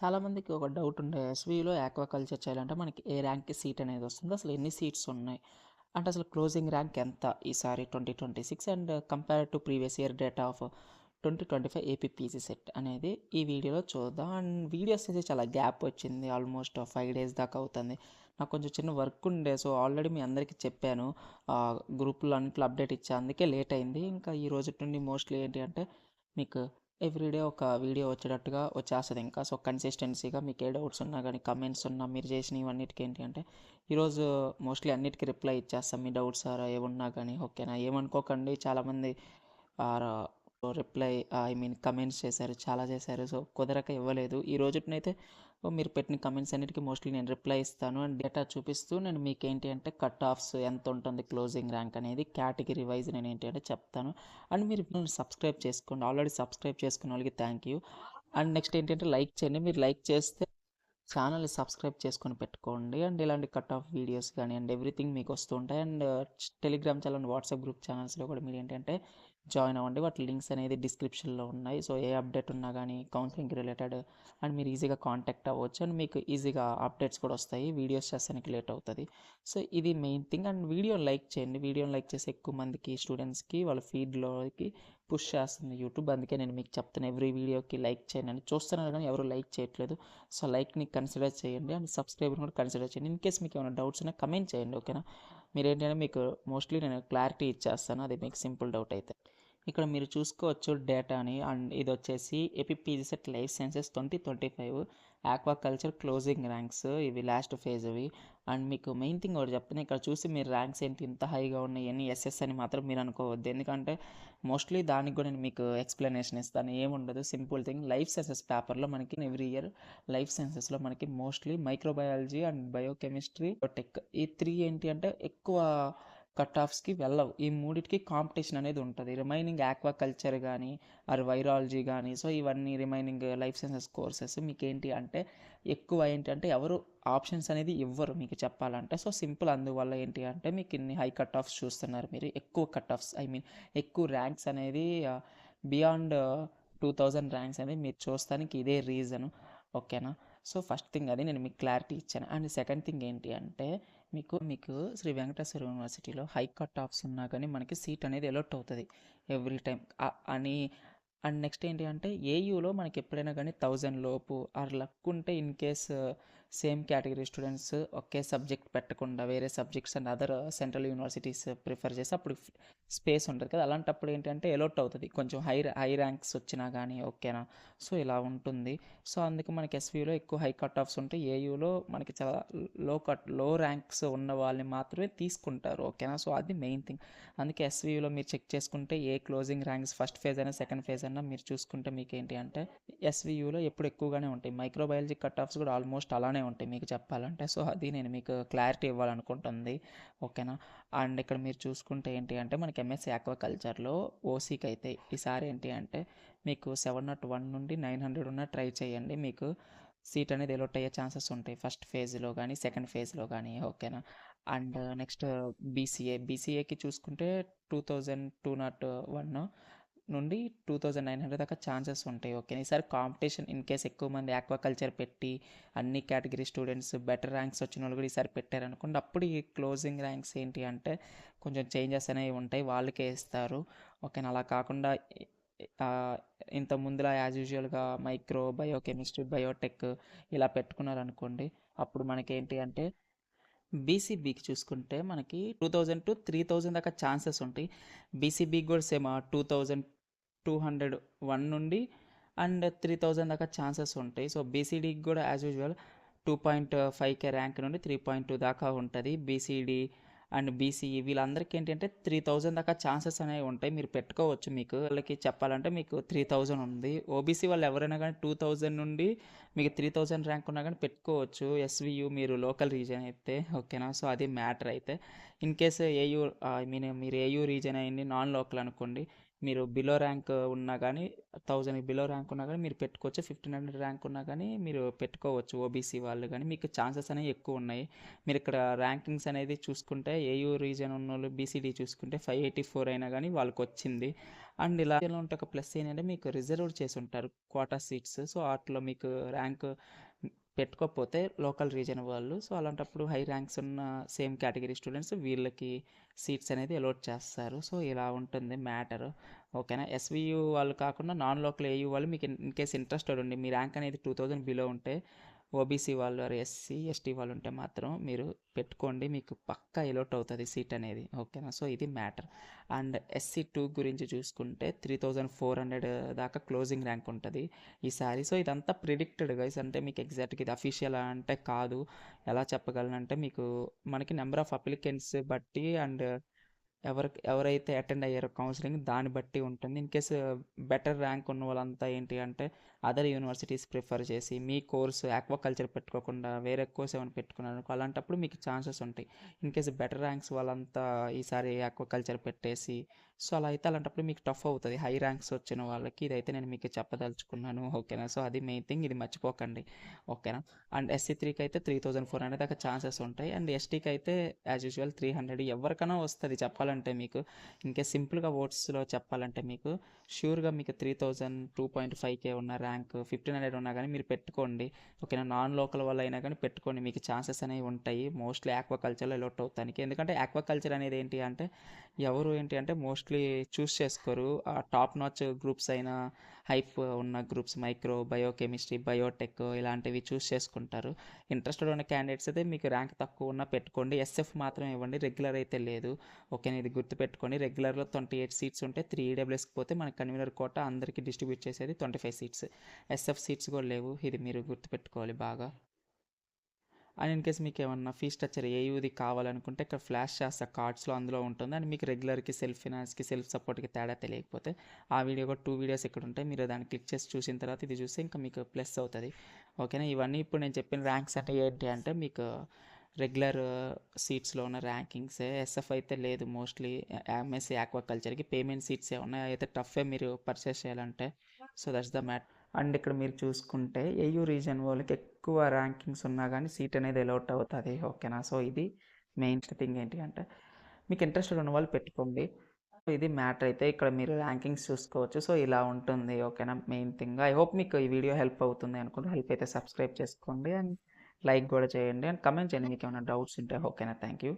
చాలామందికి ఒక డౌట్ ఉండే ఎస్‌విలో ఆక్వాకల్చర్ చేయాలంటే మనకి ఏ ర్యాంక్‌కి సీట్ అనేది వస్తుంది? అసలు ఎన్ని సీట్స్ ఉన్నాయి? అంటే అసలు క్లోజింగ్ ర్యాంక్ ఎంత ఈసారి 2026 and compare to previous year data of 2025 APPC set అనేది ఈ వీడియోలో చూద్దాం. అండ్ వీడియోస్ అయితే చాలా గ్యాప్ వచ్చింది. ఆల్మోస్ట్ 5 డేస్ దాకా అవుతుంది. నాకు కొంచెం చిన్న వర్క్ ఉండే. సో ఆల్రెడీ మీ అందరికీ చెప్పాను. గ్రూప్‌లో అన్నిట్లో అప్డేట్ ఇచ్చా. అందుకే లేట్ అయింది. ఇంకా ఈ రోజుటి నుండి మోస్ట్‌లీ ఏంటి అంటే మీకు ఎవ్రీడే ఒక వీడియో వచ్చేటట్టుగా వచ్చేస్తది ఇంకా. సో కన్సిస్టెన్సీగా మీకు ఏ డౌట్స్ ఉన్నా గానీ, కమెంట్స్ ఉన్నా మీరు చేసినవన్నిటికి ఏంటి అంటే ఈరోజు మోస్ట్లీ అన్నిటికీ రిప్లై ఇచ్చేస్తాం. మీ డౌట్స్ ఏమున్నా కానీ ఓకేనా. ఏమనుకోకండి, చాలామంది or reply I mean comments చేశారు, చాలా చేశారు. సో కుదరక ఇవ్వలేదు. ఈ రోజునైతే మీరు పెట్టిన కమెంట్స్ అన్నిటికీ మోస్ట్లీ నేను రిప్లై ఇస్తాను. అండ్ డేటా చూపిస్తూ నేను మీకు ఏంటి అంటే కట్ ఆఫ్స్ ఎంత ఉంటుంది క్లోజింగ్ ర్యాంక్ అనేది కేటగిరీ వైజ్ నేను ఏంటి అంటే చెప్తాను. అండ్ మీరు సబ్స్క్రైబ్ చేసుకోండి. ఆల్రెడీ సబ్స్క్రైబ్ చేసుకున్న వాళ్ళకి థ్యాంక్ యూ. అండ్ నెక్స్ట్ ఏంటంటే లైక్ చేయండి. మీరు లైక్ చేస్తే ఛానల్ని సబ్స్క్రైబ్ చేసుకొని పెట్టుకోండి. అండ్ ఇలాంటి కట్ ఆఫ్ వీడియోస్ కానీ అండ్ ఎవ్రీథింగ్ మీకు వస్తూ ఉంటాయి. And Telegram channel, WhatsApp group ఛానల్స్లో కూడా మీరు ఏంటంటే జాయిన్ అవ్వండి. వాటి లింక్స్ అనేది డిస్క్రిప్షన్లో ఉన్నాయి. సో ఏ అప్డేట్ ఉన్నా కానీ కౌన్సిలింగ్కి రిలేటెడ్ అండ్ మీరు ఈజీగా కాంటాక్ట్ అవ్వచ్చు. అండ్ మీకు ఈజీగా అప్డేట్స్ కూడా వస్తాయి. వీడియోస్ చేస్తానికి లేట్ అవుతుంది. సో ఇది మెయిన్ థింగ్. అండ్ వీడియోని లైక్ చేయండి. వీడియోని లైక్ చేసి ఎక్కువ మందికి స్టూడెంట్స్కి వాళ్ళ ఫీడ్లోకి పుష్ చేస్తుంది యూట్యూబ్. అందుకే నేను మీకు చెప్తాను ఎవ్రీ వీడియోకి లైక్ చేయండి అని. చూస్తున్నారు కానీ ఎవరు లైక్ చేయట్లేదు. సో లైక్ని కన్సిడర్ చేయండి అండ్ సబ్స్క్రైబర్ని కూడా కన్సిడర్ చేయండి. ఇన్ కేస్ మీకు ఏమైనా డౌట్స్ ఉన్నా కమెంట్ చేయండి, ఓకేనా. మీరు ఏంటంటే మీకు మోస్ట్లీ నేను క్లారిటీ ఇచ్చేస్తాను, అది మీకు సింపుల్ డౌట్ అయితే. ఇక్కడ మీరు చూసుకోవచ్చు డేటాని. అండ్ ఇది వచ్చేసి APPG set life sciences 2025 aquaculture closing ranks, ఇవి లాస్ట్ ఫేజ్ అవి. అండ్ మీకు మెయిన్ థింగ్ ఒకటి చెప్తాను, ఇక్కడ చూసి మీరు ర్యాంక్స్ ఏంటి ఇంత హైగా ఉన్నాయి ఎన్ని ఎస్ఎస్ అని మాత్రం మీరు అనుకోవద్దు. ఎందుకంటే మోస్ట్లీ దానికి కూడా నేను మీకు ఎక్స్ప్లెనేషన్ ఇస్తాను. ఏముండదు, సింపుల్ థింగ్. లైఫ్ సైన్సెస్ పేపర్లో మనకి ఎవ్రీ ఇయర్ లైఫ్ సైన్సెస్లో మనకి mostly microbiology and biochemistry, tech, ఈ త్రీ ఏంటి అంటే ఎక్కువ కట్ ఆఫ్స్కి వెళ్ళవు. ఈ మూడింటికి కాంపిటీషన్ అనేది ఉంటుంది. రిమైనింగ్ ఆక్వాకల్చర్ కానీ ఆర్ వైరాలజీ కానీ, సో ఇవన్నీ రిమైనింగ్ లైఫ్ సైన్సెస్ కోర్సెస్ మీకు ఏంటి అంటే ఎక్కువ ఏంటంటే ఎవరు ఆప్షన్స్ అనేది ఇవ్వరు మీకు చెప్పాలంటే. సో సింపుల్, అందువల్ల ఏంటి అంటే మీకు ఇన్ని హై కట్ ఆఫ్స్ చూస్తున్నారు మీరు. ఎక్కువ కట్ ఆఫ్స్ ఐ మీన్ ఎక్కువ ర్యాంక్స్ అనేది బియాండ్ 2000 ర్యాంక్స్ అనేది మీరు చూస్తానికి ఇదే రీజను, ఓకేనా. సో ఫస్ట్ థింగ్ అది నేను మీకు క్లారిటీ ఇచ్చాను. అండ్ సెకండ్ థింగ్ ఏంటి అంటే మీకు శ్రీ వెంకటేశ్వర యూనివర్సిటీలో హై కట్ ఆఫ్స్ ఉన్నా కానీ మనకి సీట్ అనేది ఎలౌట్ అవుతుంది ఎవ్రీ టైం అని. అండ్ నెక్స్ట్ ఏంటి అంటే ఏయూలో మనకి ఎప్పుడైనా కానీ 1000 లోపు ఆర్ లక్ ఉంటే in case same category students okay subject పెట్టకుండా వేరే subjects and other central universities prefer చేసి అప్పుడు స్పేస్ ఉంటుంది కదా, అలాంటప్పుడు ఏంటంటే ఎలౌట్ అవుతుంది కొంచెం హై ర్యాంక్స్ వచ్చినా కానీ, ఓకేనా. సో ఇలా ఉంటుంది. సో అందుకే మనకి ఎస్వీలో ఎక్కువ హై కట్ ఆఫ్స్ ఉంటాయి. ఏయూలో మనకి చాలా లో ర్యాంక్స్ ఉన్న వాళ్ళని మాత్రమే తీసుకుంటారు, ఓకేనా. సో అది మెయిన్ థింగ్. అందుకే ఎస్వీలో మీరు చెక్ చేసుకుంటే ఏ క్లోజింగ్ ర్యాంక్స్ ఫస్ట్ ఫేజ్ అయినా సెకండ్ ఫేజ్ అయినా మీరు చూసుకుంటే మీకు ఏంటి అంటే ఎస్వీయూలో ఎప్పుడు ఎక్కువగానే ఉంటాయి. మైక్రోబయాలజీ కట్ ఆఫ్స్ కూడా ఆల్మోస్ట్ అలానే ఉంటాయి మీకు చెప్పాలంటే. సో అది నేను మీకు క్లారిటీ ఇవ్వాలనుకుంటుంది, ఓకేనా. అండ్ ఇక్కడ మీరు చూసుకుంటే ఏంటి అంటే మనకి ఎంఎస్సీ ఆక్వాకల్చర్లో ఓసీకి అయితే ఈసారి ఏంటి అంటే మీకు 701 నుండి 900 ఉన్న ట్రై చేయండి. మీకు సీట్ అనేది ఎలోట్ అయ్యే ఛాన్సెస్ ఉంటాయి ఫస్ట్ ఫేజ్లో కానీ సెకండ్ ఫేజ్లో కానీ, ఓకేనా. అండ్ నెక్స్ట్ బీసీఏకి చూసుకుంటే 2201 నుండి 2900 దాకా ఛాన్సెస్ ఉంటాయి, ఓకే. ఈసారి కాంపిటీషన్ ఇన్ కేస్ ఎక్కువ మంది ఆక్వాకల్చర్ పెట్టి అన్ని కేటగిరీ స్టూడెంట్స్ బెటర్ ర్యాంక్స్ వచ్చిన వాళ్ళు కూడా ఈసారి పెట్టారనుకోండి, అప్పుడు ఈ క్లోజింగ్ ర్యాంక్స్ ఏంటి అంటే కొంచెం చేంజెస్ అనేవి ఉంటాయి, వాళ్ళకే ఇస్తారు, ఓకేనా. అలా కాకుండా ఇంత ముందులా యాజ్ యూజువల్గా మైక్రో బయోకెమిస్ట్రీ బయోటెక్ ఇలా పెట్టుకున్నారనుకోండి, అప్పుడు మనకేంటి అంటే బీసీబీకి చూసుకుంటే మనకి 2000 టు 3000 దాకా ఛాన్సెస్ ఉంటాయి. బీసీబీకి కూడా సేమ్ 2201 నుండి అండ్ 3000 దాకా ఛాన్సెస్ ఉంటాయి. సో బీసీడీకి కూడా యాజ్ యూజువల్ 2.5K ర్యాంక్ నుండి 3.2 దాకా ఉంటుంది. బీసీడీ అండ్ బీసీఈ వీళ్ళందరికీ ఏంటంటే 3000 దాకా ఛాన్సెస్ అనేవి ఉంటాయి. మీరు పెట్టుకోవచ్చు. మీకు వాళ్ళకి చెప్పాలంటే మీకు 3000 ఉంది. ఓబీసీ వాళ్ళు ఎవరైనా కానీ 2000 నుండి మీకు 3000 ర్యాంక్ ఉన్నా కానీ పెట్టుకోవచ్చు. ఎస్వియు మీరు లోకల్ రీజన్ అయితే, ఓకేనా. సో అది మ్యాటర్ అయితే. In case AU I mean మీరు ఏయూ రీజన్ అయింది నాన్ లోకల్ అనుకోండి, మీరు బిలో ర్యాంక్ ఉన్నా కానీ 1000 బిలో ర్యాంక్ ఉన్నా కానీ మీరు పెట్టుకోవచ్చు. 1500 ర్యాంక్ ఉన్నా కానీ మీరు పెట్టుకోవచ్చు ఓబీసీ వాళ్ళు కానీ మీకు ఛాన్సెస్ అనేవి ఎక్కువ ఉన్నాయి. మీరు ఇక్కడ ర్యాంకింగ్స్ అనేది చూసుకుంటే ఏయూ రీజన్ ఉన్నోళ్ళు బీసీడీ చూసుకుంటే 584 అయినా కానీ వాళ్ళకి వచ్చింది. అండ్ ఇలా ఉంటే ఒక ప్లస్ ఏంటంటే మీకు రిజర్వ్డ్ చేసి ఉంటారు క్వాటా సీట్స్. సో వాటిలో మీకు ర్యాంక్ పెట్టుకోకపోతే లోకల్ రీజన్ వాళ్ళు, సో అలాంటప్పుడు హై ర్యాంక్స్ ఉన్న సేమ్ కేటగిరీ స్టూడెంట్స్ వీళ్ళకి సీట్స్ అనేది అలాట్ చేస్తారు. సో ఇలా ఉంటుంది మ్యాటర్. ఓకేనా. ఎస్వియు వాళ్ళు కాకుండా నాన్ లోకల్ ఏయూ వాళ్ళు మీకు ఇన్ కేస్ ఇంట్రెస్టెడ్ ఉండి మీ ర్యాంక్ అనేది 2000 బిలో ఉంటే ఓబీసీ వాళ్ళు ఎస్సీ ఎస్టీ వాళ్ళు ఉంటే మాత్రం మీరు పెట్టుకోండి, మీకు పక్కా ఎలోట్ అవుతుంది సీట్ అనేది. ఓకేనా. సో ఇది మ్యాటర్. అండ్ SC2 గురించి చూసుకుంటే 3400 దాకా క్లోజింగ్ ర్యాంక్ ఉంటుంది ఈసారి. సో ఇదంతా ప్రిడిక్టెడ్ గైస్, అంటే మీకు ఎగ్జాక్ట్గా ఇది అఫీషియల్ అంటే కాదు. ఎలా చెప్పగలనంటే మీకు మనకి నెంబర్ ఆఫ్ అప్లికెంట్స్ బట్టి అండ్ ఎవరైతే అటెండ్ అయ్యారో కౌన్సిలింగ్ దాన్ని బట్టి ఉంటుంది. ఇన్ కేసు బెటర్ ర్యాంక్ ఉన్న వాళ్ళంతా ఏంటి అంటే అదర్ యూనివర్సిటీస్ ప్రిఫర్ చేసి మీ కోర్సు ఆక్వాకల్చర్ పెట్టుకోకుండా వేరే కోర్స్ ఏమైనా పెట్టుకున్నారు అలాంటప్పుడు మీకు ఛాన్సెస్ ఉంటాయి. ఇన్ కేసు బెటర్ ర్యాంక్స్ వాళ్ళంతా ఈసారి ఆక్వాకల్చర్ పెట్టేసి సో అలా అయితే అలాంటప్పుడు మీకు టఫ్ అవుతుంది హై ర్యాంక్స్ వచ్చిన వాళ్ళకి. ఇదైతే నేను మీకు చెప్పదలుచుకున్నాను. ఓకేనా. సో అది మెయిన్ థింగ్, ఇది మర్చిపోకండి. ఓకేనా. అండ్ SC3కి అయితే 3400 దాకా ఛాన్సెస్ ఉంటాయి. అండ్ STకి అయితే యాజ్ యూజువల్ 300 ఎవరికైనా వస్తుంది చెప్పాలంటే. మీకు ఇంకే సింపుల్గా ఓట్స్లో చెప్పాలంటే మీకు ష్యూర్గా మీకు 3000 2.5K ఉన్న ర్యాంక్ 1500 ఉన్నా కానీ మీరు పెట్టుకోండి. ఓకేనా. నాన్ లోకల్ వాళ్ళు అయినా కానీ పెట్టుకోండి, మీకు ఛాన్సెస్ అనేవి ఉంటాయి మోస్ట్లీ ఆక్వాకల్చర్లో ఎలోట్ అవుతానికి. ఎందుకంటే ఆక్వాకల్చర్ అనేది ఏంటి అంటే ఎవరు ఏంటి అంటే మోస్ట్లీ చూస్ చేసుకోరు టాప్ నాచ్ గ్రూప్స్ అయినా హైప్ ఉన్న గ్రూప్స్ మైక్రో బయోకెమిస్ట్రీ బయోటెక్ ఇలాంటివి చూస్ చేసుకుంటారు. ఇంట్రెస్టెడ్ ఉన్న క్యాండిడేట్స్ అయితే మీకు ర్యాంక్ తక్కువ ఉన్నా పెట్టుకోండి, SF మాత్రం ఇవ్వండి, రెగ్యులర్ అయితే లేదు. ఓకేనా. ఇది గుర్తుపెట్టుకోండి. రెగ్యులర్లో 28 సీట్స్ ఉంటే 3 EWSకి పోతే మనకి కన్వీనర్ కోట అందరికీ డిస్ట్రిబ్యూట్ చేసేది 25 సీట్స్. SF సీట్స్ కూడా లేవు, ఇది మీరు గుర్తుపెట్టుకోవాలి బాగా. అండ్ ఇన్ కేస్ మీకు ఏమన్నా ఫీ స్ట్రక్చర్ ఏయూది కావాలనుకుంటే ఇక్కడ ఫ్లాష్ చేస్తా కార్డ్స్లో, అందులో ఉంటుంది. అండ్ మీకు రెగ్యులర్కి సెల్ఫ్ ఫినాన్స్కి సెల్ఫ్ సపోర్ట్కి తేడా తెలియకపోతే ఆ వీడియో కూడా 2 వీడియోస్ ఇక్కడ ఉంటాయి, మీరు దాన్ని క్లిక్ చేసి చూసిన తర్వాత ఇది చూస్తే ఇంకా మీకు ప్లస్ అవుతుంది. ఓకేనా. ఇవన్నీ ఇప్పుడు నేను చెప్పిన ర్యాంక్స్ అంటే ఏంటి అంటే మీకు రెగ్యులర్ సీట్స్లో ఉన్న ర్యాంకింగ్సే. SF అయితే లేదు మోస్ట్లీ. MSc ఆక్వాకల్చర్కి పేమెంట్ సీట్సే ఉన్నాయి, అయితే టఫే మీరు పర్చేస్ చేయాలంటే. So that's the mat. And ఇక్కడ మీరు చూసుకుంటే ఏయూ రీజన్ వాళ్ళకి ఎక్కువ ర్యాంకింగ్స్ ఉన్నా కానీ సీట్ అనేది ఎలౌట్ అవుతుంది. ఓకేనా. సో ఇది మెయిన్ థింగ్ ఏంటి అంటే మీకు ఇంట్రెస్టెడ్ ఉన్న వాళ్ళు పెట్టుకోండి. ఇది మ్యాటర్. అయితే ఇక్కడ మీరు ర్యాంకింగ్స్ చూసుకోవచ్చు. సో ఇలా ఉంటుంది. ఓకేనా. మెయిన్ థింగ్ ఐ హోప్ మీకు ఈ వీడియో హెల్ప్ అవుతుంది అనుకుంటే హెల్ప్ అయితే సబ్స్క్రైబ్ చేసుకోండి అండ్ లైక్ కూడా చేయండి అండ్ కమెంట్ చేయండి మీకు ఏమైనా డౌట్స్ ఉంటే. ఓకేనా. Thank you.